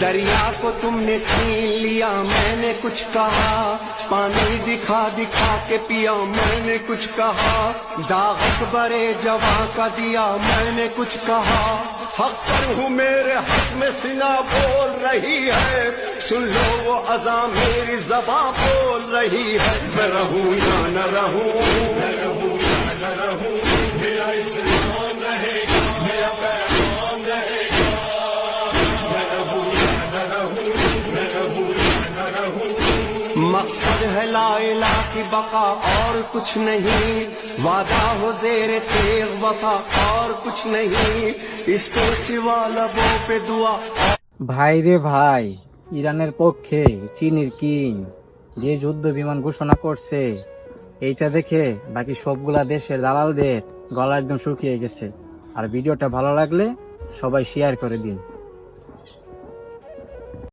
दरिया को तुमने छीन लिया, मैंने कुछ कहा, पानी दिखा दिखा के पिया, मैंने कुछ कहा, दाग अकबरे जवा का दिया, मैंने कुछ कहा, हक पर हूँ मेरे हक में सिना बोल रही है, सुन लो वो अज़ां मेरी ज़बां बोल रही है, मैं रहूँ या न रहूँ, मैं रहूँ या न रहूँ, मेरा इस्लाम रहेगा, मेरा पैगाम रहेगा, मैं रहूँ या न रहूँ, मैं रहूँ या न रहूँ। मकसद है ला इलाहा की बका और कुछ नहीं, वादा हो ज़ेरे तेग वफा और कुछ नहीं, इसके सिवा लबों पे दुआ। ভাই রে ভাই, ইরানের পক্ষে চীনের কিং যে যুদ্ধ বিমান ঘোষণা করছে, এইটা দেখে বাকি সবগুলা দেশের দালালদের গলা একদম শুকিয়ে গেছে। আর ভিডিওটা ভালো লাগলে সবাই শেয়ার করে দিন।